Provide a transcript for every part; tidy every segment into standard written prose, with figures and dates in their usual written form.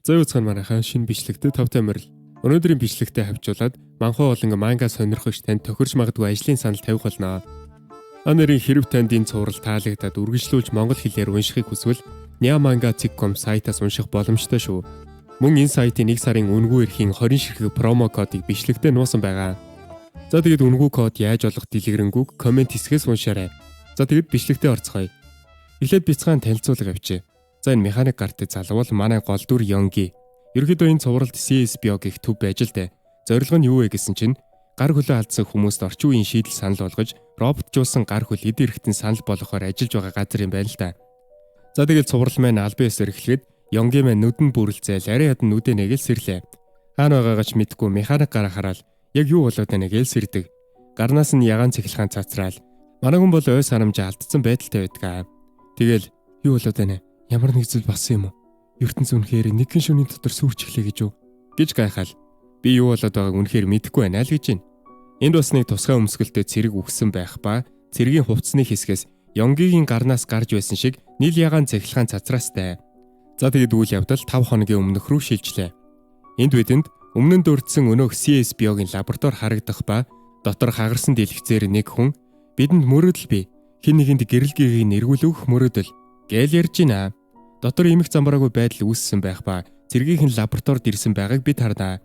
За үцхан манайхаа шинэ бичлэгтээ тавтай морил. Өнөөдрийн бичлэгтээ хавчуулаад манхуу болон манга сонирхогч танд тохирч магадгүй ажлын санал тавих болно. Анарын хэрв танд энэ цуврал таалагдаад үргэлжлүүлж монгол хэлээр уншихыг хүсвэл nyamanga.com сайтаас унших боломжтой шүү. Мөн энэ сайтын 1 сарын үнэгүй эрхийн 20 ширхэг промо кодыг бичлэгтээ нуусан байгаа. За тэгээд үнэгүй код яаж олох дэлгэрэнгүй комент хэсгээс уншаарай. За тэгээд бичлэгтээ орцгоё. Эхлээд бяцхан танилцуулга авчи. За энэ механик картыг залвал манай гол дүр Йонги. Ерөнхийдөө энэ цувралд CSBO гэх төв байж л дээ. Зорилго нь юу вэ гэсэн чинь гар хөлөө алдсан хүмүүст орчин үеийн шийдэл санал болгож роботжуулсан гар хөл эд эрхтэн санал болгохоор ажиллаж байгаа газар юм байна л да. За тэгэл цуврал маань албан ёсоор эхлэхэд Йонги маань нүдэн бүрэлзээл арай ядан нүдэ нэгэл сэрлээ. Хаана байгаагач мэдгүй механик гараа хараад яг юу болоод байна гээл сэрдэг. Гарнаас нь ягаан цэглэхэн цацраал. Манай хүн бол ой санамж алдсан байдалтай байдаг. Тэгэл юу болоод байна? Ямар нэг зүйл болсон юм уу? ертөнц үнэхээр нэг гин шөнийн дотор сүрч эхлэе гэж юу? Гэж гайхал. Би юу болоод байгааг үнэхээр мэдэхгүй байна л гэж байна. Энд бас нэг тусгай өмсгөлтэй цэрэг үгсэн байх ба цэрэгийн хувцсны хэсгээс Йонгигийн гарнаас гарч байсан шиг нийл ягаан цахилгаан цацраастай. За тэгээд үйл явдал 5 хоногийн өмнөх рүү шилжлээ. Энд бидэнд өмнө нь дурдсан өнөөх CSBO-гийн лаборатори харагдах ба дотор хагарсан дэлгэцээр нэг хүн бидэнд мөрөөдөл бий. Хин нэгэнд гэрэл гэгийг нэргүүлэх мөрөөдөл гээл ярьж байна. Дотор эмх замбраагүй байдал үүссэн байх ба цэргийнхэн лабораторид ирсэн байгааг бид хардаа.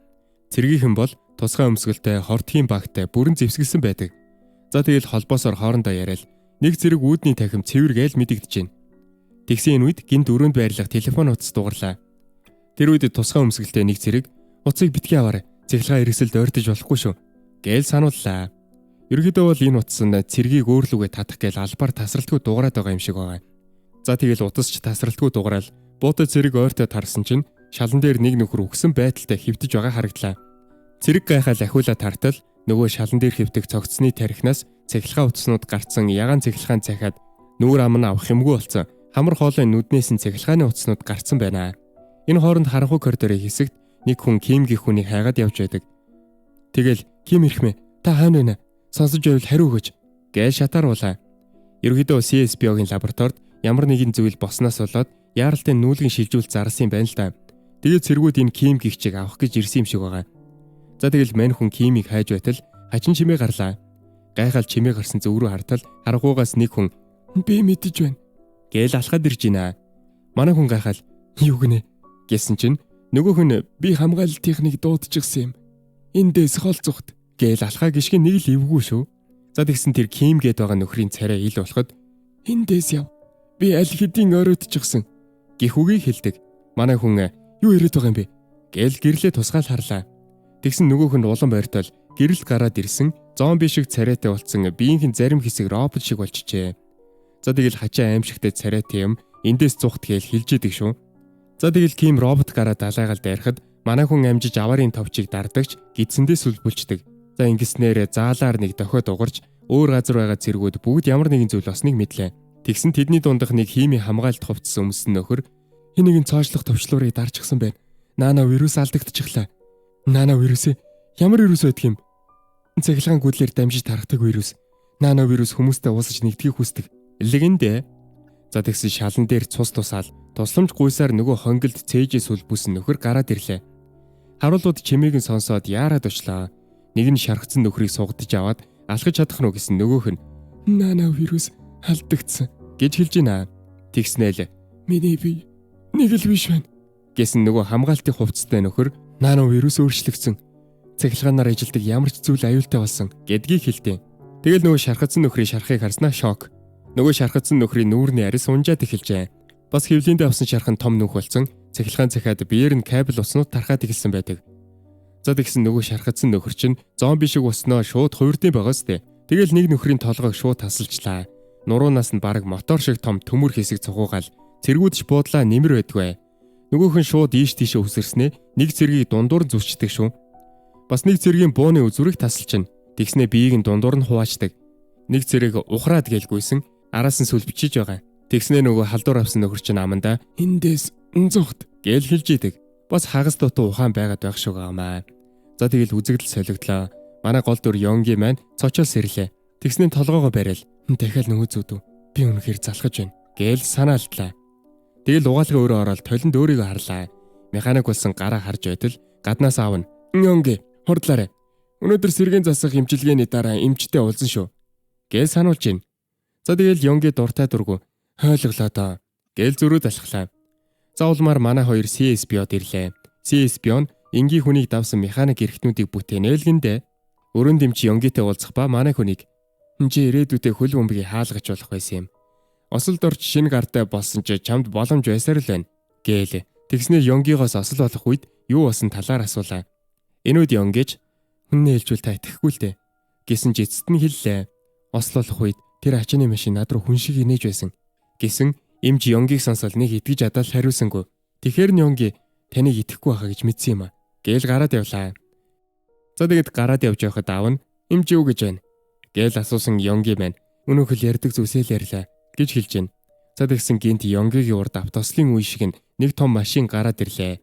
Цэргийнхэн бол тусгай өмсгөлтэй, хортгийн багтай бүрэн зэвсгэлсэн байдаг. За тэгэл холбоосоор хоорондоо яриад нэг зэрэг үүдний тахим цэвэр гээл мэдэгдэж байна. Тэгсэн энэ үед гинт өрөөнд байрлах телефон утас дугарлаа. Тэр үед тусгай өмсгөлтэй нэг зэрэг утсыг битгий аваарай. Цэглэгээ эргэсэлд ойртож болохгүй шүү гээл санууллаа. Ерөнхийдөө бол энэ утас нь цэргийг өөрлөгөө татах гээл албаар тасралтгүй дуурайд байгаа юм шиг байгаа. За тэгэл утасч тасралтгүй дугараал буутай цэрэг ойртой тарсан чинь шалан дээр нэг нөхөр үгсэн байдалтай хөвтөж байгаа харагдлаа. Цэрэг гайхал ахиулаа тартал нөгөө шалан дээр хөвтөг цогцсны тарихнаас цахилгаан утаснууд гарцсан ягаан цахилгаан цахиад нүүр ам нь авах юмгүй болсон. Хамар хоолой нүднээс нь цахилгааны утаснууд гарцсан байна. Энэ хооронд харанхуй коридорын хэсэгт нэг хүн Ким гэх хүнийг хайгаад явж байдаг. Тэгэл Ким ирхмэ та хаана вэ? Сонсож байвал хариу өгөөч гээл шатааруулаа. Ерөнхийдөө CSBO-гийн лабораторид ямар нэгэн зүйл босноос болоод яаралтай нүүлгэн шилжүүлж зарсан юм байна л да. Тэгээд цэргүүд энэ Ким гихчийг авах гэж ирсэн юм шиг байгаа. За тэгэл мань хүн Кимийг хайж байтал хачин чимээ гарлаа. Гайхал чимээ гарсан зөв рүү хартал харангуйгаас нэг хүн би мэдэж байна гээл алхаад ирж байна. Манай хүн гайхал юу гинэ гэсэн чинь нөгөөх нь би хамгаалалтынхныг дуудчихсан юм. Эндээс хол зүхт гээл алхаа гიშгэн нэг л эвгүй шүү. За тэгсэн тэр Ким гээд байгаа нөхрийн царай ил болоход эндээс яв. Би аль хэдийн оройтчихсан гэх үгийг хэлдэг. Манай хүн юу яриад байгаа юм бэ гээл гэрлээ тусгаал харлаа. Тэгсэн нөгөөх нь улам ойртол гэрэл гараад ирсэн зомби шиг царайтай болцсон биеийнхэн зарим хэсэг робот шиг болчихжээ. За тэгэл хачаа аимшигтай царайтай юм эндээс зүхт гээл хэлжээдэг шүү. За тэгэл Ким робот гараа далайгаал дайрахад манай хүн амжиж аварын товчийг дардагч гидсэндээ сүлбэлждэг. За ингэснээр заалаар нэг дохиод угарч өөр газар байгаа цэргүүд бүгд ямар нэгэн зүйл болсныг мэдлээ. Тэгсэн тэдний дундах нэг хими хамгаалт хувцсан өмсөн нөхөр энийг цоошлох төвчлөрийг дарчихсан байна. Наана вирус алдагдчихлаа. Наана вирус ямар вирус байдаг юм? Цахилгаан гүдлээр дамжиж тархдаг вирус. Наана вирус хүмүүстэй уусаж нэгдхийг хүсдэг. Легендэ. За тэгсэн шалан дээр цус тусаал тусламж гуйсаар нөгөө хонгилд цээжээс сүлбүсэн нөхөр гараад ирлээ. Харуулууд чимээг нь сонсоод яарад очлаа. Нэг нь шархсан нөхрийг сугадж аваад алхаж чадах нь гэсэн нөгөөх нь наана вирус алдагдсан гэж хэлж байна. Тэгснээл миний бие нэг л биш байна гэсэн нөгөө хамгаалтын хувцастай нөхөр наана вирус өөрчлөгдсөн. Цахилгаанаар ажилдаг ямар ч зүйл аюултай болсон гэдгийг хэлдэг. Тэгэл нөгөө шархацсан нөхрийн шархыг харснаа шок. Нөгөө шархацсан нөхрийн нүүрний арис унжаад эхэлжээ. Бас хөвлөндөө авсан шархан том нүх болсон. Цахилгаан цахиад биеэр нь кабель уснууд тархаад эхэлсэн байдаг. За тэгсэн нөгөө шархацсан нөхөр чинь зомби шиг уснаа шууд хувирдсан байгааз тээ. Тэгэл нэг нөхрийн толгойг шууд тасалжлаа. Нуруунаас нь бараг мотор шиг том төмөр хэсэг цугуугаал цэргүүдч буудлаа нэмэр байдгүй. Нөгөөх нь шууд ийш тийшээ үсэрснээ нэг цэргийг дундуур зүсчдэг шүү. Бас нэг цэргийн бууны үзүрийг тасалчна. Тэгснээ биеийг нь дундуур нь хуваачдаг. Нэг цэрэг ухраад гэлгүйсэн араас нь сүлбчиж байгаа. Тэгснээ нөгөө халдвар авсан нөхөр чинь амандаа эндээс зүхт гээл хэлж идэг. Бас хагас дутуу ухаан байгаад байх шүү гаамаа. За тэгэл үзэгдэл солигдлоо. Манай гол дүр Йонги маань цочоос ирлээ. Тэгснээ толгоогоо бариал. Дахиад нөгөө зүудв. Би үнэхээр залхаж байна гээл санаалтлаа. Тэгэл угаалгаа өөрөө ороод толинд өөрийгөө харлаа. Механик болсон гараа харж байтал гаднаас аав нь "Йонги, хурдлаарай. Өнөөдөр сэргийн засах эмчилгээний дараа эмчтэй уулзсан шүү" гэж сануулж гин. За тэгэл Йонги дуртай дургу "Хойлголоо доо" гэж зөрүү залхлаа. За улмаар манай хоёр CSB-од ирлээ. CSB нь энгийн хүнийг давсан механик эрхтнүүдийг бүтээнэлгэндээ өрөөнд эмч Йонгитэй уулзах ба манай хүнийг "Чи ирээдүйдээ хөл бөмбөгийг хаалгаж болох байсан юм. Осолд орж шинэ гартай болсон ч чамд боломж байсаар л байна" гээл. Тэгснээр Йонгигоос осол болох үед юу болсон талаар асуулаа. Энэ үед Йонгиж "Хүннээ хэлжүүл та итгэхгүй л дээ" гэсэн ч эцэст нь хэллээ. Осол болох үед тэр ачааны машин над руу хүн шиг инээж байсан гэсэн эмч Йонгиг сонсол нэг итгэж адал хариулсангүй. "Тэгэхэр нь Йонги таныг итгэхгүй байхаа гэж мэдсэн юм а" гээл гараад явлаа. За тэгэд гараад явж байхад аав нь "Эмч юу гэж байна" гээл асуусан Йонги маань "Өнөөхөл ярьдаг зүйлсээ л ярьлаа" гэж хэлж байна. За тэгсэн гинт Йонгигийн урд автослын үе шиг нэг том машин гараад ирлээ.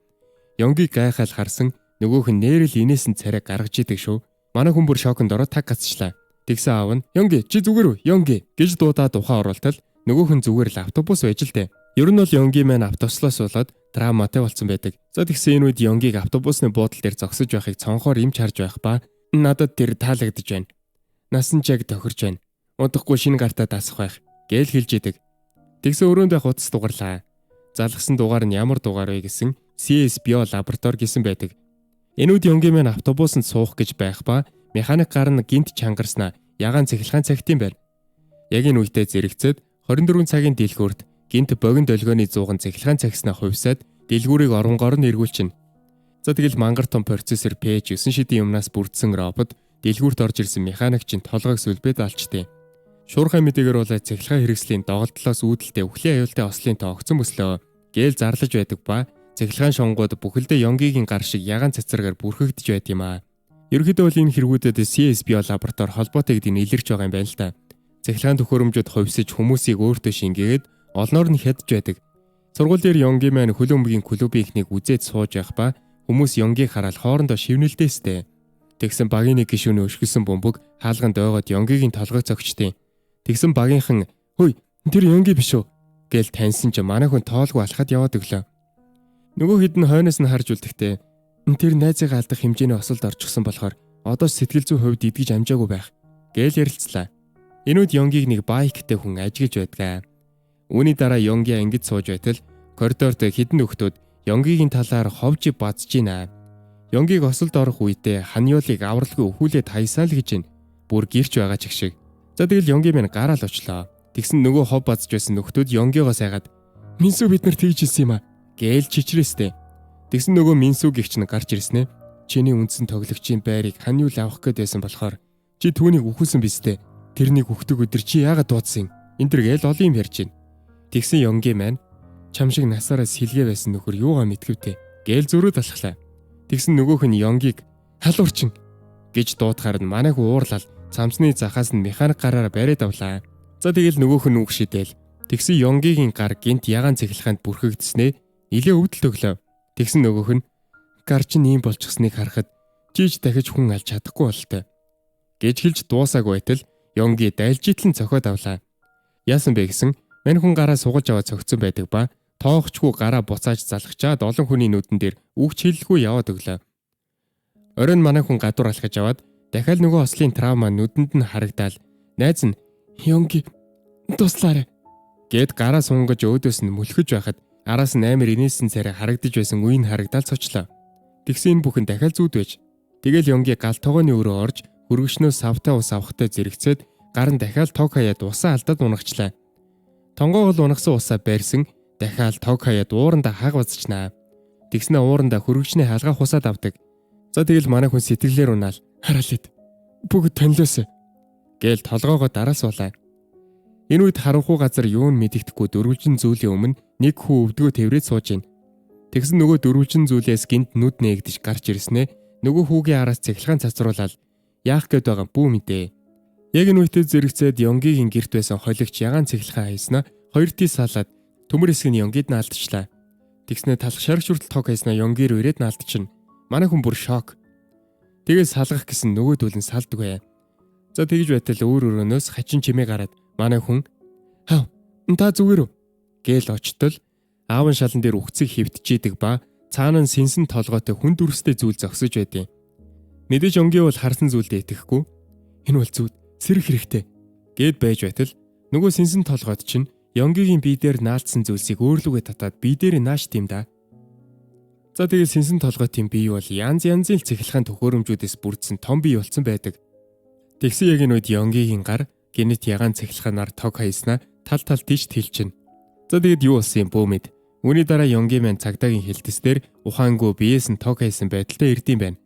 Йонгиг гайхал харсан нөгөөх нь нээрэл инээс нь царай гаргаж идэг шүү. Манай хүн бүр шоконд ороод таг гацчлаа. Тэгсэн аав нь "Йонги чи зүгээр үү Йонги" гэж дуудаад ухаан оруултал нөгөө хүн зүгээр л автобус байж л дээ. Ер нь бол Йонги маань автобуслоос болоод травматай болсон байдаг. За тэгсэн энэ үед Йонгиг автобусны буудал дээр зогсож байхыг цонхоор эмч харж байх ба "Надад тэр таалагдж байна. Насан ч яг тохирч байна. Удахгүй шинэ гартаа дасах байх" гэж хэлж идэг. Тэгсэн өрөөндөө хутас дугаарлаа. Залгсан дугаар нь ямар дугаар вэ гэсэн CSBO лаборатори гэсэн байдаг. Энэ үед Йонги маань автобусанд суух гэж байх ба механик гар нь гинт чангарснаа ягаан цахилгаан цагт юм байна. Яг энэ үедээ зэрэгцээд 24 цагийн дэлгүүрт гинт богино долгионы зууган цахилгаан цагснаа хувьсаад дэлгүүрийг оронгоор нь эргүүлчихнэ. За тэгэл мангар том процессор P9 шидийн юмнаас бүрдсэн робот дэлгүүрт орж ирсэн механик чинь толгойг сүлбэд алчтээ. Шуурхай мэдээгээр бол цахилгаан хэрэгслийн доголдлоос үүдэлтэй өвхлийн аюултай ослын тоо огцон мөслөө гээл зарлаж байдаг ба цахилгаан шонгууд бүхэлдээ Йонгигийн гар шиг ягаан цацрагаар бүрхэгдэж байт юм аа. Ерөнхийдөө бол энэ хэрэгүүдэд CSBO лаборатори холбоотой гэдгийг илэрч байгаа юм байна л та. Цахилгаан төхөөрөмжөд хувьсаж хүмүүсийг өөртөө шингээгээд олноор нь хядж байдаг. Сургууль дээр Йонги маань хөл бөмбөгийн клубын ихнийг үзээд сууж явах ба хүмүүс Йонгиг хараад хоорондоо шивнэлдээстэй. Тэгсэн багийн нэг гишүүний өшгөлсөн бөмбөг хаалганд ойгоод Йонгигийн толгойг цогчтیں۔ Тэгсэн багийнхан "Хөөе, тэр Йонги биш үү" гээл таньсан ч манай хүн тоолгүй алхаад яваад өглөө. Нөгөө хэд нь хойноос нь харж үлдэхтэй "Тэр найзыгаа алдах хэмжээний осолд орчихсон болохоор одоо сэтгэл зүйн хувьд идэж амжаагүй байх" гээл ярилцлаа. Энэ үед Йонгиг нэг байктай хүн ажиглаж байдгаа. Үүний дараа Йонги ангид сууж байтал коридорт хідэн нөхдүүд Йонгигийн талаар ховж бадж гинэ. Йонгиг осолд орох үедээ ханьёолыг авралгүй өхүүлээд хайсаа л гэж байна. Бүр гэрч байгаа ч шиг. За тэгэл Йонги маань гараал очлоо. Тэгсэн нөгөө хов бадж байсан нөхдүүд Йонгигоос айгаад "Минсүү бид нар тэгж хэлсэн юм а" гээл чичрээстэй. Тэгсэн нөгөө Минсүү гихч нь гарч ирснэ. "Чиний үндсэн тоглогчийн байрыг ханьюул авах гээд байсан болохоор чи түүнийг үхүүлсэн биз дээ. Тэрнийг үхдэг өдөр чи яагаад дуудсан? Энд төр гээл олон юм ярьж байна." Тэгсэн Йонги маань "Чам шиг насаараа сэлгээ байсан нөхөр юугаа мэдгэвтэй" гээл зөрөө талхлаа. Тэгсэн нөгөөх нь Йонгиг "Халуурчин" гэж дуудахаар нь манай хүн уурлал цамцны захаас нь механик гараараа бариад авлаа. За тэгэл нөгөөх нь үг шидэл. Тэгсэн Йонгигийн гар гинт ягаан цахилгаанд бүрхэгдснээ нилээ өвдөлт өглөө. Тэгсэн нөгөөх нь "Гар чинь ийм болчихсныг харахад чиж дахиж хүн алж чадахгүй болтой" гэж хэлж дуусаагүй байтал Йонги дайлжитлан цохиод авлаа. Яасан бэ гэсэн мань хүн гараа сугалж аваад цогцсон байдаг ба тоохчгүй гараа буцааж залгачаад олон хүний нүдэн дээр үгч хэлэлгүй яваад өглөө. Оройн манай хүн гадуур алхаж аваад дахиад нөгөө ослын травма нүдэнд нь харагдаал найз нь "Йонги туслаарай" гэд гараа сунгаж өөдөөс нь мөлхөж байхад араас нь амар инээсэн царай харагдаж байсан үе нь харагдаал цочлоо. Тэгсэн энэ бүхэн дахиад зүуд байж. Тэгэл Йонги гал тогооны өрөө орж хөргөчнөө савтай ус авахтай зэрэгцээд гар нь дахиад тог хаяад усаа алдаад унагчлаа. Тонгоо бол унагсан усаа байрсан дахиад тог хаяад ууранда хаг бацчнаа. Тэгснэ ууранда хөргөчний хаалгаа хусаад авдаг. За тэгэл манай хүн сэтгэлээр унаал "Хараалт. Бүгд танилоос" гээл толгоогоо дараалсуулаа. Энэ үед харанхуй газар юу нь мэдэгдэхгүй дөрвөлжин зүйлийн өмнө нэг хүн өвдгөө тэврээд сууж байна. Тэгсэн нөгөө дөрвөлжин зүйлээс гинт нүд нээгдэж гарч ирснэ. Нөгөө хүүгийн араас цахилгаан цацруулаад яах гээд байгаа бүү мэдээ. Яг энэ үедээ зэрэгцээд Йонгигийн гэрт байсан холигч ягаан цахилгаан хайснаа хоёр тийс салаад төмөр хэсэг нь Йонгид нь алдчихлаа. Тэгснэ талх шаргч хүртэл тог хайснаа Йонги рүү ирээд нь алдчихна. Манай хүн бүр шок. Тэгээд салгах гэсэн нөгөөдөл нь салдаг бай. За тэгж байтал өөр өрөөнөөс хачин чимээ гараад манай хүн "Хав, та зүгээр үү?" гээл очтол аавын шалан дээр үхцэг хөвтжийдэг ба цаана нь сэнсэн толгойтой хүн дүрстэй зүйл зогсож байдیں۔ Мэдээж Йонги бол харсан зүйлдээ итгэхгүй. Энэ бол зүуд сэрэх хэрэгтэй гэд байж байтал нөгөө сэнсэн толгойд чинь Йонгигийн бие дээр наалтсан зүйлсийг өөрлөгөө татаад бие дээр нааш тийм да. За тэгээд сэнсэн толгойн бие бол янз янзын цэглэхэн төхөөрөмжүүдээс бүрдсэн том бие болсон байдаг. Тэгсэн яг энэ үед Йонгигийн гар гинэт ягаан цэглэхэнаар тог хаяснаа тал тийш тэлчин. За тэгээд юу болсон юм бөө мэд. Үүний дараа Йонги маань цагдаагийн хилтэс дээр ухаангүй биеэс нь тог хаясан байдалтай ирдэм байна.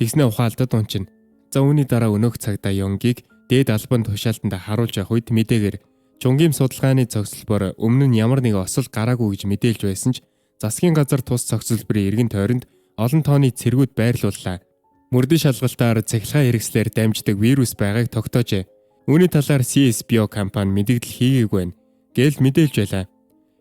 Тэгснэ ухаалтад унчин. За үүний дараа өнөөх цагдаа Йонгиг дээд албан тушаалтанд харуулж явах үед мэдээгээр Чунгийн судалгааны цогцлбор өмнө нь ямар нэг осол гараагүй гэж мэдээлж байсан ч засгийн газар тус цогцлборын эргэн тойронд олон тооны цэргүүд байрлууллаа. Мөрдөн шалгалтаар цахилгаан хэрэгслээр дамждаг вирус байгааг тогтоожээ. Үүний талаар CSBO компани мэдээлэл хийгээгүй байна гэж мэдээлж байлаа.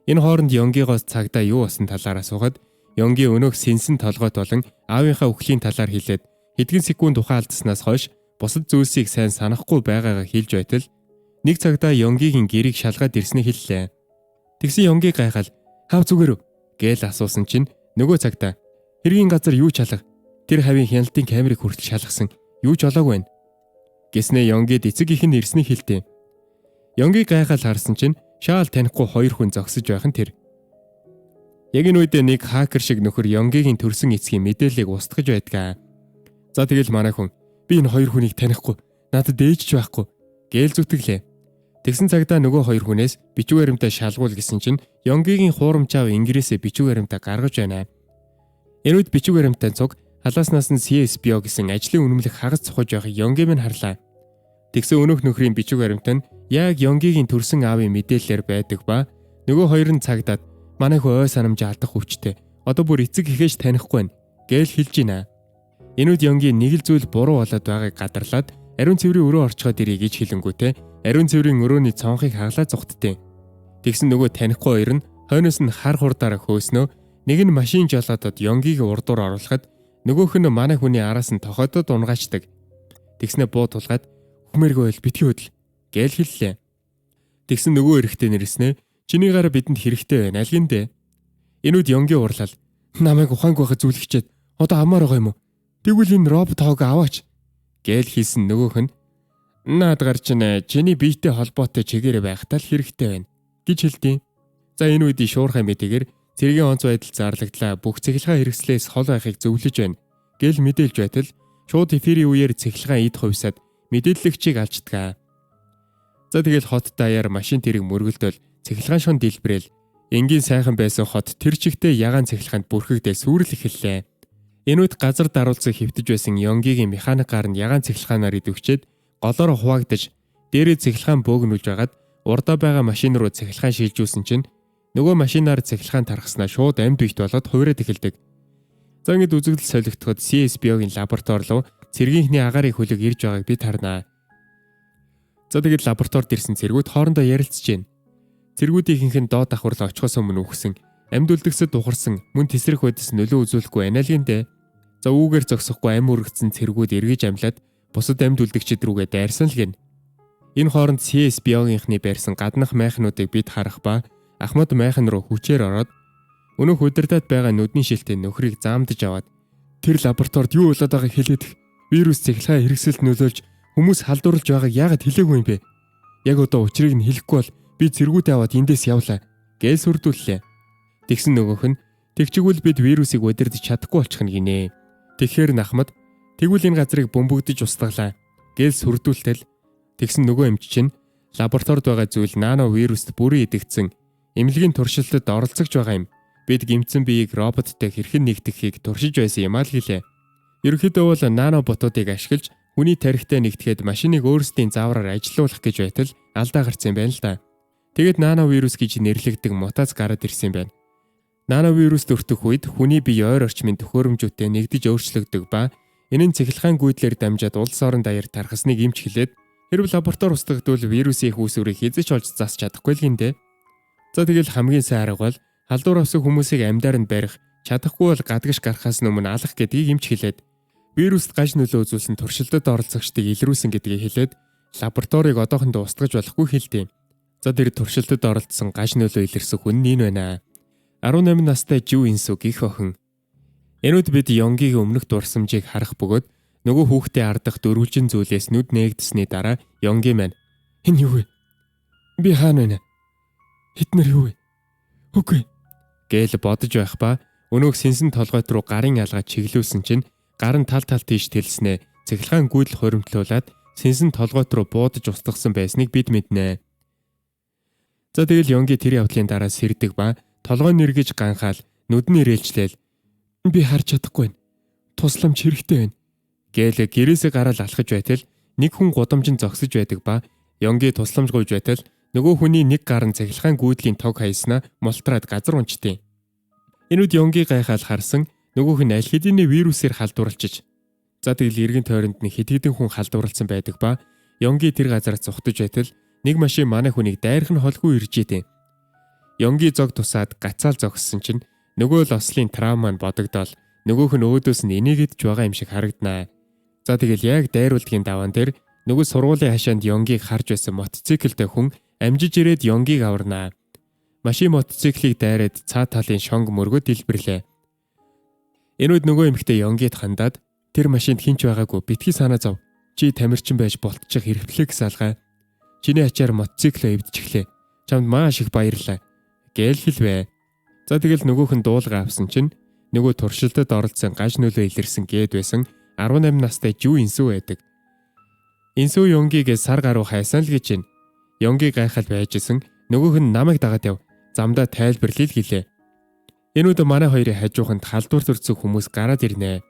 Энэ хооронд Йонгигоос цагдаа юу болсон талаар асуухад Йонги өнөөх сэнсэн толгойд болон аавынхаа үхлийн талаар хэлээд хэдхэн секунд ухаалдснаас хойш бусад зүйлсийг сайн санахгүй байгаагаа хэлж байтал нэг цагдаа Йонгигийн гэрийг шалгаад ирснээ хэллээ. Тэгсэн Йонги гайхал "Хав зүгээр үү?" гээл асуусан чинь нөгөө цагдаа "Хэргийн газар юу ч алга. Тэр хавийн хяналтын камерыг хүртэл шалгасан. Юу ч олоогүй байна." Гэснээ Йонгид эцэг их нь ирснийг хэлтээ. Йонги гайхал харсан чинь шаал танихгүй хоёр хүн зогсож байх нь тэр. Яг энэ үед нэг хакер шиг нөхөр Йонгигийн төрсөн эцгийн мэдээллийг устгаж байдгаа. За тэгэл манай хүн "Би энэ хоёр хүнийг танихгүй. Надад ээжч байхгүй" гээл зүтгэлээ. Тэгсэн цагдаа нөгөө хоёр хүнээс бичиг баримтаа шалгуул гэсэн чинь Йонгигийн хуурамчаав ингирээсээ бичиг баримтаа гаргаж байна. Энэ үед бичиг баримтаа цуг халааснаас нь CSBO гэсэн ажлын үнэмлэх хагас цохож байхыг Йонги минь харлаа. Тэгсэн өнөөх нөхрийн бичиг баримт нь яг Йонгигийн төрсөн аавын мэдээлэлээр байдаг ба нөгөө хоёр нь цагдаад "Манай хөө ой санамж алдах хүчтэй. Одоо бүр эцэг ихээш танихгүй байна" гээл хэлж байна. Энэ үед Йонги нэг л зүйл буруу болоод байгааг гадарлаад ариун цэврийн өрөө орчгоод ирье гэж хэлэнгүүтээ ариун цэврийн өрөөний цонхыг хаглаа зүгтдээ. Тэгсэн нөгөө танихгүй хоёр нь хойноос нь хар хурдаараа хөөснөө нэг нь машин жолоодод Йонгиг урдуур оруулахад нөгөөх нь манай хүний араас нь тохойдод унгаачдаг. Тэгснэ буу тулгаад "Хүмээргүй байл битгий хөдөл" гээл хэллээ. Тэгсэн нөгөө эрэгтэй нэрснээ "Чиний гар бидэнд хэрэгтэй байна алгиндээ." Энэ үед Йонги урлал "Намайг ухаангүй байхад зүйлгчээд одоо амаар байгаа юм уу? Тэгвэл энэ робот хоог аваач" гээл хэлсэн нөгөөх нь "Наадгаар чиний биетэй холбоотой чигээрээ байхтаа л хэрэгтэй байна" гэж хэлдэв. За энэ үед шуурхай мэдээгээр цэргийн онц байдал зарлагдлаа бүх цэглэгээ хэрэгслээс хол байхыг зөвлөж байна гэл мэдээлж байтал шууд эфирийн үеэр цэглэгээ эд хувьсаад мэдээллэгчийг алждгаа. За тэгэл хот даяар машин тэрэг мөргөлдөөл цэглэгээ шон дэлбэрэл энгийн сайхан байсан хот тэр чигтээ ягаан цэглэхэнд бүрхэгдээ сүрэл эхэллээ. Энэ үед газар даруулцаг хэвтэж байсан Йонгигийн механик гар нь ягаан цэглэханаар идэвчээд голоор хуваагдаж дээрээ цэглэхэн бөөгнүүлж байгаад урдаа байгаа машин руу цэглэхэн шилжүүлсэн чинь нөгөө машинаар цэглэхэн тархаснаа шууд амьд бийт болоод хувираад эхэлдэг. За ингэж үзэгдэл солигдоход CSBO-гийн лаборатори руу цэргийнхний агаарыг хөлөг ирж байгааг бид харнаа. За тэгээд лабораторид ирсэн цэргүүд хоорондоо ярилцж байна. Цэргүүдийнх нь доод давхрал очихоос өмнө үхсэн, амьд үлдгэсэд ухарсан, мөн тесрэх байдас нөлөө үзүүлэхгүй анаалгиндээ. За үүгээр зогсохгүй ам үргэцсэн цэргүүд эргэж амлаад бусад амьд үлдэгчид рүүгээ дайрсан л гин. Энэ хооронд CSBO-гийнхний барьсан гаднах майхнуудыг бид харах ба Ахмад майхан руу хүчээр ороод өнөөх удирдаад байгаа нүдний шилтэй нөхрийг заамдж аваад "Тэр лабораторид юу болоод байгааг хэлээд вирус цэглэгээ хэрэгсэлд нөлөөлж хүмүүс халдварлаж байгааг яагаад хэлээгүй юм бэ? Яг одоо учрыг нь хэлэхгүй бол би цэргүүдээ аваад эндээс явлаа" гэж сүрдүүллээ. Тэгсэн нөгөөх нь "Тэгчгүүл бид вирусыг удирдах чадахгүй болчих нь гинэ. Тэгэхээр Ахмад тэгвэл энэ газрыг бөмбөгдөж устгалаа" гэж сүрдүүлтэл тэгсэн нөгөө эмч чинь лабораторид байгаа зүйл нано вируст бүрэн идэгдсэн эмнэлгийн туршилтад оролцогч байгаа юм. Бид гэмтсэн биеийг роботтой хэрхэн нэгтгэхийг туршиж байсан юм а л гэлээ. Ерөнхийдөө бол нано ботуудыг ашиглаж хүний тархитай нэгтгэхэд машиныг өөрсдийн заавраар ажилуулах гэж байтал алдаа гарсан юм байна л да. Тэгэд нановирус гэж нэрлэгдэх мутац гараад ирсэн юм байна. Нановирус төртөх үед хүний бие ойр орчмын төхөөрөмжүүдтэй нэгдэж өөрчлөгдөг ба энэ нь цэглэхэн гүйдлэр дамжаад улс орон даяар тархасныг эмч хэлээд хэрв лаборатори устгагдвал вирусын их үүсвэрийг хязгаарч олж засч чадахгүй л гиндэ. За тэгэл хамгийн сайн арга бол халдвар авсан хүмүүсийг амьдаар нь барих, чадахгүй бол гадагш гарахаас өмнө алах гэдгийг эмч хэлээд вируст гаж нөлөө үзүүлсэн туршилтад оролцогчдыг илрүүлсэн гэдгийг хэлээд лабораторийг одоохондоо устгаж болохгүй хэлдэв. За тэр туршилтад оролцсон гаж нөлөө илэрсэн хүн нь энэ байна. 18 настай Жүү Инсу гих охин Энүүд бид Ёнгийн өмнөх дурсамжийг харах бөгөөд нөгөө хүүхдээ ардах дөрвөлжин зүйлээс нүд нээгдэсний дараа Ёнгийн маань "Энэ юу вэ? Би хаана байна? Эднэр юу вэ? Үгүй" гээл бодож байх ба өнөөх сэнсэн толгойд руу гарын алгаа чиглүүлсэн чинь гар нь тал тийш тэлснээ цахилгаан гүйдэл хуримтлуулаад сэнсэн толгойд руу буудаж устгасан байсныг бид мэднэ. За тэгэл Ёнги тэр явдлын дараа сэрдэг ба толгой нэргэж ганхаал нүдний ирээлжлээл "Би харж чадахгүй байна. Тусламж хэрэгтэй байна" гээл гэрээсээ гараад алхаж байтал нэг хүн гудамжинд зогсож байдаг ба Ёнги тусламж гуйж байтал нөгөө хүний нэг гар нь цахилгаан гүйдлийн тог хаяснаа мултраад газар унчтیں۔ Энүүд Ёнги гайхаад харсан нөгөөх нь аль хэдийн вирусээр халдварлаж за тэгэл эргэн тойронд нэг хэдэн хүн халдварлсан байдаг ба Ёнги тэр газараас зугтаж байтал нэг машин манай хүнийг дайрах нь холгүй ирж идэв. Ёнги зог тусаад гацаал зогссон чинь нөгөө л ослын травма нь бодогдоод нөгөөх нь өөдөөс нь энийгэдж байгаа юм шиг харагданаа. За тэгэл яг дайруулдгийн даваан дээр нөгөө сургуулийн хашаанд Ёнгийг харж байсан мотоциклтэй хүн амжиж ирээд Ёнгийг аварнаа. Машин мотоциклийг дайраад цаа талын шонг мөргөд дэлбэрлээ. Энүүд нөгөө эмэгтэй Ёнгид хандаад "Тэр машинд хинч байгаагүй, битгий санаа зов. Чи тамирчин байж болтчих хэрэгтлээ гэсалгаа. Чиний ачаар мотоциклоо эвдчихлээ. Чамд маш их баярлалаа" гээл хэлвэ. За тэгэл нөгөөх нь дуулга авсан чинь нөгөө туршилтад оролцсон гаж нөлөө илэрсэн гээд байсан 18 настай жүү инсүү байдаг. Инсүү Ёнгиг сар гаруй хайсан л гэж байна. Ёнги гайхал байжсэн нөгөөх нь намайг дагаад яв. Замдаа тайлбарлая л гэлээ. Энүүд манай хоёрын хажууханд халдвар төрсөн хүмүүс гараад ирнэ.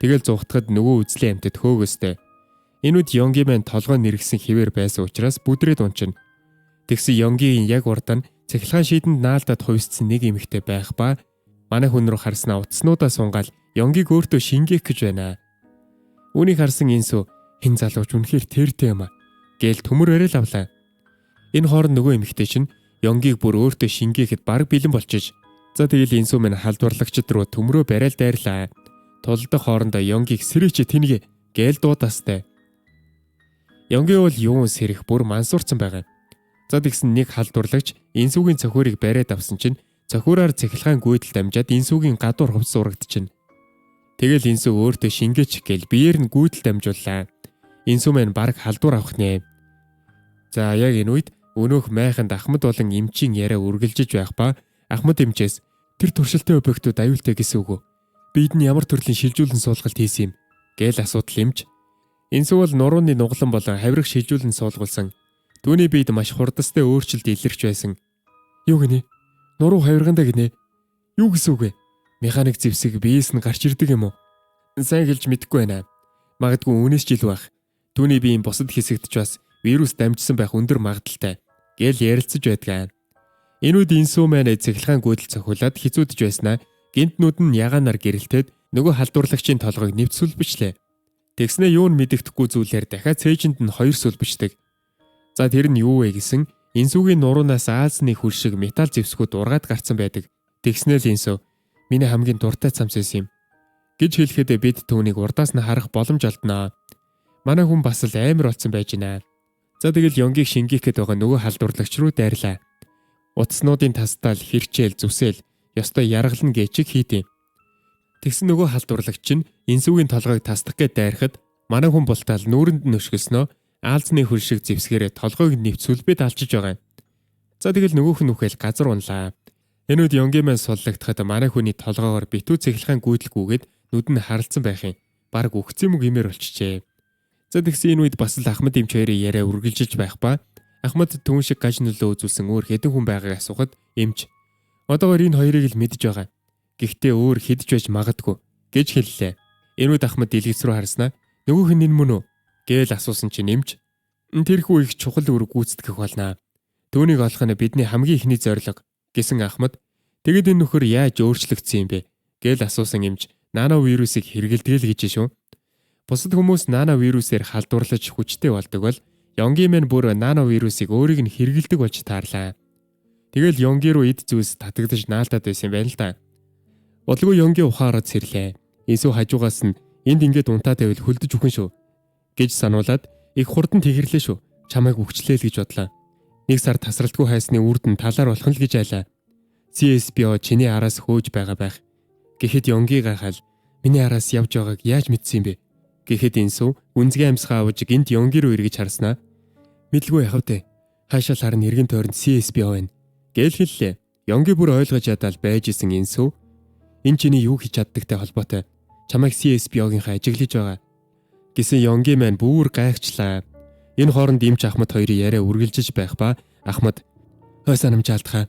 Тэгэл зугтахад нөгөө үзлийн амьтад хөөгөөстэй. Энүүд Ёнги маань толгой нэргсэн хിവэр байсан учраас бүдрээд унчина. Тэгсэн Ёнгийн яг урд нь цахилгаан шийдэнд наалдаад хувьсцсан нэг эмэгтэй байх ба манай хүн рүү харснаа утаснуудаа сунгаал Ёнгиг өөртөө шингээх гэж байна. Үүнийг харсан инсүү "Хин залууч үнэхээр тэртэй юм а" гээл төмөр барил авлаа. Энэ хооронд нөгөө эмэгтэй чинь Ёнгиг бүр өөртөө шингээхэд баг бэлэн болчих. За тэгэл инсүү минь халдварлагчд руу төмрөө бариал дайрлаа. Тулдах хоорондоо Ёнгиг "Сэрээч тэнийг" гээл дуудастай. Ёнги бол юун сэрэх бүр мансуурсан байгаа. За тэгсэн нэг халдварлагч инсүүгийн цохиурыг бариад авсан чинь цохиураар цахилгаан гүйдэлд амжаад инсүүгийн гадуур хувцас урагдчихна. Тэгэл инсүү өөртөө шингээч гээл биеэр нь гүйдэлд амжууллаа. Инсүү маань баг халдвар авах нэ. За яг энэ үед өнөөх майханд Ахмад болон эмчийн яриа үргэлжиж байх ба Ахмад эмчээс "Тэр туршилтын объектууд аюултай гэсэн үг үү? Бид нь ямар төрлийн шилжүүлэн суулгалт хийсэн юм?" гээл асуудал эмч. Инсүү бол нурууны нуглан болон хавирах шилжүүлэн суулгуулсан. Түүний биед маш хурдастай өөрчлөлт илэрч байсан. "Юу гинэ? Нуруу хавиргандаа гинэ? Юу гэсэн үг вэ? Механик зэвсэг биеэс нь гарч ирдэг юм уу?" "Сайн хэлж мэдэхгүй байна. Магадгүй үүнээс ч илүү байх. Түүний биеийн бусад хэсэгт ч бас вирус дамжсан байх өндөр магадaltaй" гээл ярилцаж байдгаа. Энүүд инсүү маань цахилгаан гүйдэл цохиулаад хизүүдж байснаа гинтнүүд нь ягаанаар гэрэлтээд нөгөө халдварлагчийн толгойг нэвт сүлбэчлээ. Тэгснээ юу нь мэдэгдэхгүй зүйлээр дахиад цээжинд нь хоёр сүлбэчдэг. За тэр нь юу вэ гэсэн инсүүгийн нуруунаас аалзны хөл шиг металл зэвсгүүд ургаад гарцсан байдаг. Тэгснээ л инсүү "Миний хамгийн дуртай цамц юм" гэж хэлэхэд бид түүнийг урдаас нь харах боломж олдноо. Манай хүн бас л амар болсон байж байна. За тэгэл Ёнгийг шингээх гээд байгаа нөгөө халдварлагч руу дайрлаа. Утаснуудын тастаал хэрчээл зүсэл ёстой яргална гэчиг хийдэм. Тэгсэн нөгөө халдварлагч чинь инсүүгийн толгойг тасдах гээд дайрахад манай хүн бултаал нүүрэнд нь өшгөснөө аалзны хөл шиг зэвсгээрээ толгойг нэвт сүлбэд алчиж байгаа. За тэгэл нөгөөх нь үхэл газар унлаа. Энүүд Ёнги маань суллагдахад манай хүний толгоогоор битүү цахилгаан гүйдэлгүйгээд нүд нь харалцсан байх юм. Бараг үхсэн юм гэмээр болчихжээ. За тэгсэн энэ үед бас л Ахмад эмч хоёрын яриа үргэлжилж байх ба Ахмад түүн шиг гаж нөлөө үзүүлсэн өөр хэдэн хүн байгааг асуухад эмч "Одоогоор энэ хоёрыг л мэдж байгаа. Гэхдээ өөр хэдж байж магадгүй" гэж хэллээ. Энүүд Ахмад дэлгэц рүү харснаа "Нөгөөх нь энэ мөн үү?" гээл асуусан чинь эмч "Тэрхүү их чухал үр гүйцэтгэх болно. Түүнийг олох нь бидний хамгийн ихний зорилго" гэсэн Ахмад. "Тэгэд энэ нөхөр яаж өөрчлөгдсөн юм бэ?" гээл асуусан эмч "Нановирусыг хэрэгэлдэг л гэж шүү. Бусад хүмүүс нановирусээр халдварлаж хүчтэй болдог бол Ёнги маань бүр нановирусыг өөрийг нь хэрэгэлдэг болж таарлаа. Тэгэл Ёнги руу эд зүйлс татагдаж наалтаад байсан юм байна л да. Удалгүй Ёнги ухаараад сэрлээ. Инсүү хажуугаас нь "Энд ингээд унтаа тавил хөлдөж үхэн шүү" гэж сануулад их хурдан тэхэрлээ шүү. Чамайг үхчлээ л гэж бодлоо. Нэг сар тасралтгүй хайсны үрд нь талаар болох нь л гэж айлаа. CSBO чиний араас хөөж байгаа байх. Гэхэд Ёнги гайхал Миний араас явж байгааг яаж мэдсэн юм бэ? Гэхэд Инсүү гүнзгий амьсгаа авч гинт Йонги руу эргэж харснаа. Мэдлгүй яхав дээ. Хаашаа харна эргэн тойронд CSB байна. Гээл хэллээ. Йонги бүр ойлгож ядаад байж исэн Инсүү. Энэ чиний юу хийж чаддагтай холбоотой. Чамайг CSB-гийн ажиглаж байгаа. Гэсэн Йонги маань бүр гайхчлаа. Энэ хооронд Имч Ахмад хоёрын яриа үргэлжиж байх ба Ахмад "Хой санамжаалтхаа"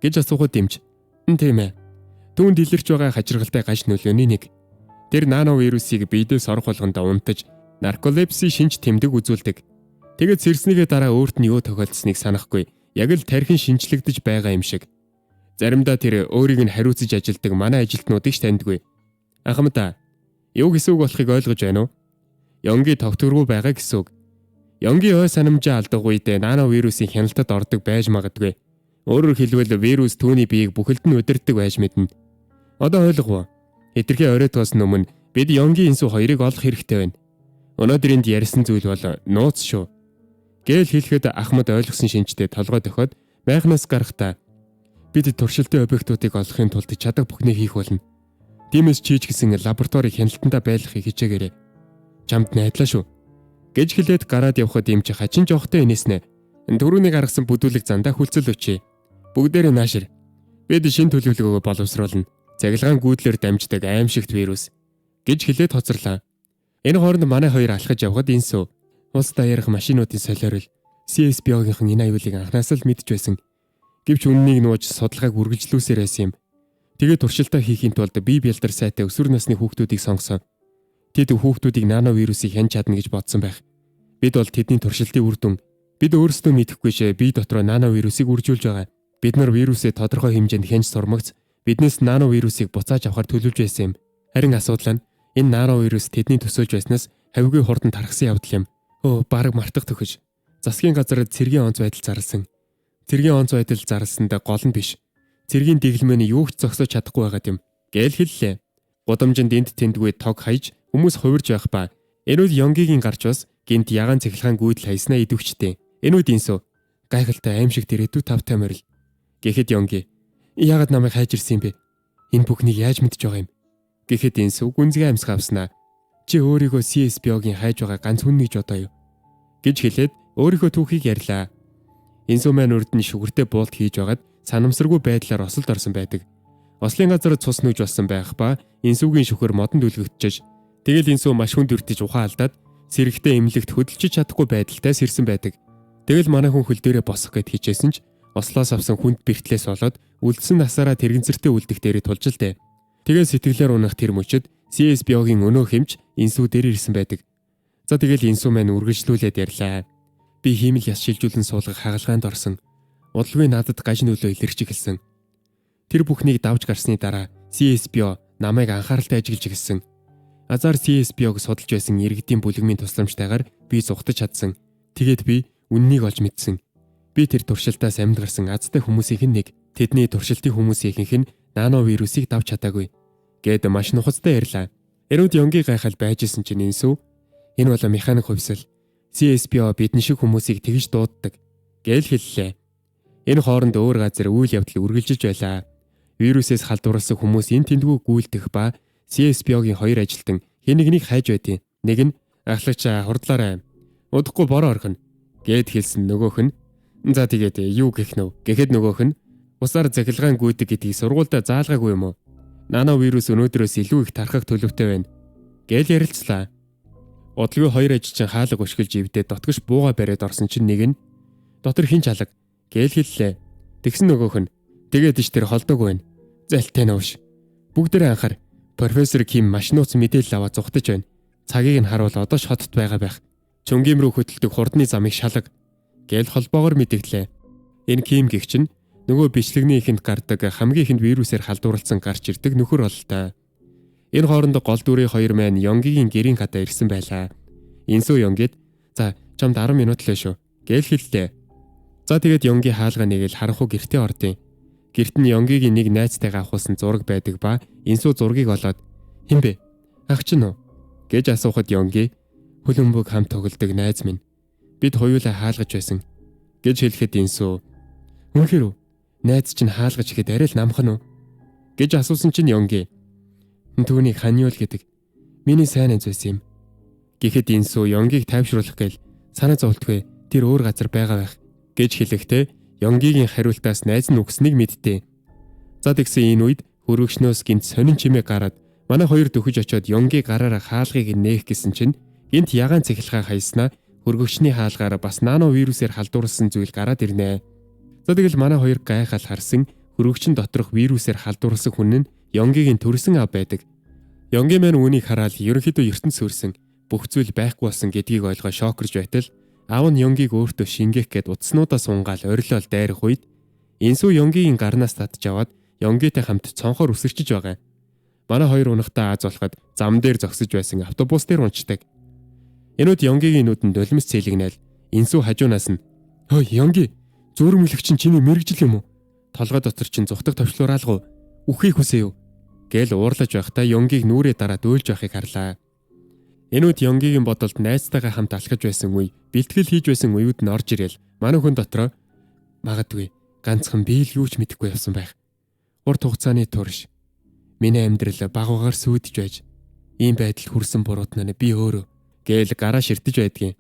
гэж асуухад Имч "Тийм ээ. Түүнд илэрч байгаа хачиргалтай гаж нөлөөний нэг. Тэр нановирусыг биедээс орох болгондоо унтаж, нарколепси шинж тэмдэг үзүүлдэг. Тэгээд сэрснийгээ дараа өөрт нь юу тохиолдсныг санахгүй. Яг л тархин шинжлэгдэж байгаа юм шиг. Заримдаа тэр өөрийг нь хариуцж ажилдаг манай ажилтнуудыг ч таньдгүй. Ахмад, юу гэсэн үг болохыг ойлгож байна уу? Йонги тогтворгүй байгаа гэсэн үг. Йонги ой санамжаа алдах үедээ нановирусын хяналтад ордог байж магадгүй. Өөрөөр хэлбэл вирус түүний биеийг бүхэлд нь удирддаг байж мэднэ. Одоо ойлгов уу? Хэтэрхий оройтгоос өмнө бид Йонги Инсүү хоёрыг олох хэрэгтэй байна. Өнөөдөр энд ярьсан зүйл бол нууц шүү. Гээл хэлэхэд Ахмад ойлгосон шинжтэй толгой дохиод байхнаас гарахтаа бид туршилтын объектуудыг олохын тулд чадах бүхнийг хийх болно. Тиймээс чийж гэсэн лабораторийг хяналтандаа байлгахыг хичээгээрэй. Чамд найдлаа шүү. Гэж хэлээд гараад явхад Имч хачин жоохтой инээснэ. Түрүүний гаргасан бүдүүлэг зандаа хүлцэл өчье. Бүгдээрээ наашир. Бид шин төлөвлөгөөгөө боловсруулна. Цахилгаан гүйдлэр дамждаг аимшигт вирус гэж хэлээд хоцорлаа. Энэ хооронд манай хоёр алхаж явхад Инсүү улс даяарх машинуудын солиорол CSB-гийн энэ аюулыг анханаас л мэдж байсан. Гэвч үннийг нууж судалгааг үргэлжлүүлсээр байсан юм. Тэгээд туршилтаа хийхийн тулд бие бэлдэр сайтай өсвөр насны хүүхдүүдийг сонгосон. Тэд хүүхдүүдийг нановирусыг хянж чадна гэж бодсон байх. Бид бол тэдний туршилтын үр дүн. Бид өөрсдөө мэдэхгүйч бие дотроо нановирусыг үржүүлж байгаа. Бид нар вирусыг тодорхой хэмжээнд хянж сурмагц биднээс нановирусыг буцааж авахар төлөвлөж байсан юм. Харин асуудал нь энэ нановирус тэдний төсөөлж байснаас хавьгүй хурдан тархсан явдал юм. Бараг мартах төхөж. Засгийн газар цэргийн онц байдал зарласан. Цэргийн онц байдал зарласанд гол нь биш. Цэргийн дэглэмэний юу ч зогсоож чадахгүй байгаад юм. Гээл хэллээ. Гудамжинд энд тэндгүй тог хаяж хүмүүс хувирж байх ба энэ үед Йонгигийн гарч бас гинт ягаан цахилгаан гүйдэл хайснаа идэвчтэй. Энэ үед Инсүү гайхалтай аимшигт ирээдүй тавтай морил. Гэхэд Йонги яагаад намайг хайж ирсэн юм бэ? Энэ бүхнийг яаж мэдж байгаа юм? Гэхэд Инсүү гүнзгий амьсгаа авснаа. Чи өөрийгөө CSB-гийн хайж байгаа ганц хүн гэж бодоо юу? Гэж хэлээд өөрийнхөө түүхийг ярьлаа. Инсүү маань урд нь шүгэртэй буулт хийж байгаад санамсаргүй байдлаар осолд орсон байдаг. Ослын газар цус нүж болсон байх ба Инсүүгийн шүхэр модонд үлгэгдчихэж тэгэл Инсүү маш хүнд өртөж ухаан алдаад сэрэгтэй эмнэлэгт хөдөлж чадахгүй байдалтай сэрсэн байдаг. Тэгэл манай хүн хөл дээрээ босох гэд хичээсэн ч ослоос авсан хүнд бэртлээс болоод үлдсэн насаараа тэрэгцэртэй үлдэх дээрээ тулжилтээ. Тэгээ сэтгэлээр унах тэр мөчөд CSB-гийн өнөө хэмж Инсүү дээр ирсэн байдаг. За тэгэл Инсүү маань үргэлжлүүлээд ярьлаа. Би хиймэл яс шилжүүлэн суулгах хагалгаанд орсон. Удалгүй надад гаж нөлөө илэрч эхэлсэн. Тэр бүхнийг давж гарсны дараа CSB намайг анхааралтай ажиглаж эхэлсэн. Азар CSB-г судалж байсан иргэдийн бүлэгмийн тусламжтайгаар би зугтаж чадсан. Тэгээд би үннийг олж мэдсэн. Би тэр туршилтаас амьд гарсан азтай хүмүүсийн нэг. Тэдний туршилтын хүмүүсийнх нь нановирусыг давж чадаагүй. Гэт маш нухацтай ярьлаа. Эрүүд Йонги гайхал байжсэн чинь Инсүү энэ бол механик хувьсэл. CSB бидний шиг хүмүүсийг тэгж дууддаг гээл хэллээ. Энэ хооронд өөр газар үйл явдал үргэлжилж байлаа. Вирусээс халдварласан хүмүүс энэ тэндгүй гүйлдэх ба CSB-гийн хоёр ажилтан хэн нэгнийг хайж байдیں۔ Нэг нь ахлагч хурдлаарай. Удахгүй бороо орхино гэд хэлсэн нөгөөх нь за тэгээд юу гэх нөө гэхэд нөгөөх нь усаар захилгаан гүйдэг гэдгийг сургуультай заалгаагүй юм уу? Нановирус өнөөдрөөс илүү их тархах төлөвтэй байна гээл ярилцлаа. Удалгүй хоёр ажилчин хаалга өшгөлж ивдээ дотгош бууга бариад орсон чинь нэг нь дотор хин чалга гээл хэллээ. Тэгсэн нөгөөх нь тэгээд ич тэр холдог байна. Зэлтэй нөөш. Бүгдээрээ анхаар. Профессор Ким маш нууц мэдээлэл аваад зүхтэж байна. Цагийг нь харуул одоо ч хотод байгаа байх. Чөнгим рүү хөтэлдэг хурдны замыг шалга гээл холбоогоор мэдээллээ. Энэ Ким гэгч нь нөгөө бичлэгний ихэнд гардаг хамгийн ихэнд вирусээр халдварлсан гарч ирдэг нөхөр бололтой. Энэ хооронд гол дүрийн хоёр маань Йонгигийн гэрийн гадаа ирсэн байлаа. Инсүү Йонгид за чамд 10 минут л шүү гээл хэллээ. За тэгээд Йонги хаалга нэгэл харанхуй гэртээ ордیں۔ Гэрт нь Йонгигийн нэг найзтайгаа авахулсан зураг байдаг ба Инсүү зургийг олоод "Хэн бэ? Ах чинь уу?" гэж асуухад Йонги "Хөлбөмбөг хамт тоглодог найз минь. Бид хоёулаа хаалгаж байсан" гэж хэлэхэд Инсүү "Үнэхээр үү? Найз чинь хаалгаж ихэд арай л намхан уу?" гэж асуусан чинь Йонги Түүнийг ханиул гэдэг. Миний сайн эз байсан юм. Гэхэд Инсу Ёнгийг тайвшруулах гээл санаа зовтгүй тэр өөр газар байгаа байх гэж хэлэхдээ Ёнгийн хариултаас найз нь үгснийг мэдтээ. За тэгсэн энэ үед хөргөгчнөөс гинт сонин чимээ гараад манай хоёр дөхөж очиод Ёнгийн гараараа хаалгыг нээх гэсэн чинь гинт ягаан цахилгаан хаяснаа хөргөгчний хаалгаараа бас нано вирусээр халдварласан зүйл гараад ирнэ. За тэгэл манай хоёр гайхал харсан хөргөгчн доторх вирусээр халдварласан хүн нь Ёнгийн төрсөн ав байдаг. Ёнгийн маань үүнийг хараад ерөнхийдөө ертөнд сүрсэн бүх зүйл байхгүй болсон гэдгийг ойлгоо шокорж байтал аав нь Ёнгийг өөртөө шингээх гээд утаснуудаа сунгаал орилол дайрах үед Инсу Ёнгийн гарнаас татж аваад Ёнгитэй хамт цонхоор үсэрчиж байгаа. Манай хоёр унахтаа Аз болоход зам дээр зогсож байсан автобус дээр унцдаг. Энүүд Ёнгийн нүдэнд нулимс цэлэгнэл Инсу хажуунаас нь "Хөөе Ёнги, зүүрмөлөгч чинь чиний мэрэгжил юм уу? Толгой дотор чинь зүхтэг товчлуураалгүй. Үхийг хүсэе юу?" Гээл уурлаж байхдаа Ёнгийг нүрээ дараад өөлж байхыг харлаа. Энүүд Ёнгийн бодолд найзтайгаа хамт алхаж байсан үе, бэлтгэл хийж байсан үеуд нь орж ирэл манай хүн дотроо магадгүй ганцхан би л юу ч мэдэхгүй явсан байх. Урт хугацааны турш миний амьдрал багуугаар сүйдэж байж ийм байдал хүрсэн бурууднаа би өөрөө гээл гараа ширтэж байдгийн.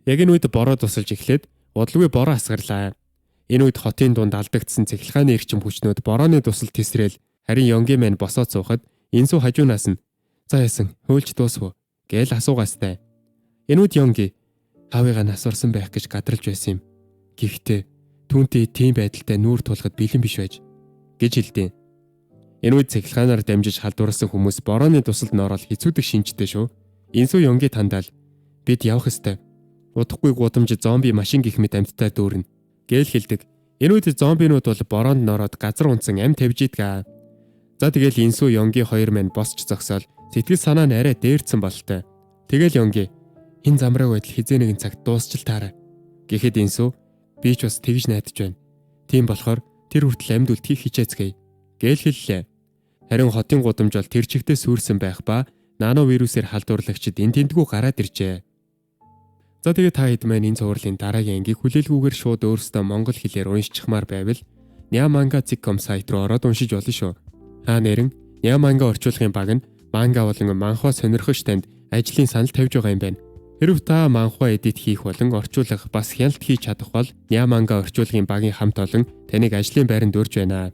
Яг энэ үед бороо тусалж эхлээд удалгүй бороо асгарлаа. Энэ үед хотын дунд алдагдсан цахилгааны эрчим хүчнүүд борооны тусал тесрэл харин Ёнгийн маань босоод суухад Инсу хажуунаас нь "За яасан хөөлж дуусв" гээл асуугаастай. Энэ үед Ёнги аавыгаа насварсан байх гэж гадралж байсан юм. Гэхдээ түүнтэй тийм байдалтай нүүр тулахад бэлэн биш байж гэж хэлдэг. Энэ үед цахилгаанаар дамжиж халдварласан хүмүүс борооны тусалд нь ороод хэцүүдэг шинжтэй шүү. Инсу Ёнги тандаал "Бид явах ёстой. Удахгүй гудамж зомби машин гих мэт амьттай дүүрнэ" гээл хэлдэг. Энэ үед зомбинууд бол бороонд нороод газар унтсан амь тавьж идгээ. За тэгэл Инсу Ёнги хоёр маань босч зогсоол сэтгэл санаа нь арай дээрдсэн болтой. Тэгэл Ёнги "Энэ замраг байдал хизээ нэгэн цагт дуусчил таарай" гэхэд Инсу "Би ч бас тэгж найдаж байна. Тийм болохоор тэр хүртэл амьд үлдэхийг хичээцгээе" гээл хэллээ. Харин хотын гудамж бол тэр чигтээ сүрсэн байх ба нано вирусээр халдварлагчид энэ тентгүү гараад иржээ. За тэгээ та хэд маань энэ цувралын дараагийн ангийг хүлээлгүйгээр шууд өөрсдөө монгол хэлээр уншчихмаар байвал Nyamangazik.com сайт руу ороод уншиж болно шүү. Нэрэн Nyamanга орчуулгын баг нь манга болон манхва сонирхож танд ажлын санал тавьж байгаа юм байна. Хэрв та манхва эдит хийх болон орчуулах бас хяналт хийж чадах бол Nyamanга орчуулгын багийн хамт олон таныг ажлын байранд урьж байна.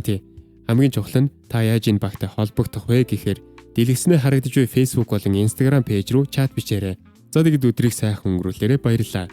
Тий. Хамгийн чухал нь та яаж энэ багтай холбогдох вэ гэхээр дэлгэснээр харагдаж буй Facebook болон Instagram пэйж рүү чат бичээрэй. За тэгэд өдрийг сайхан өнгөрүүлээрэй. Баярлалаа.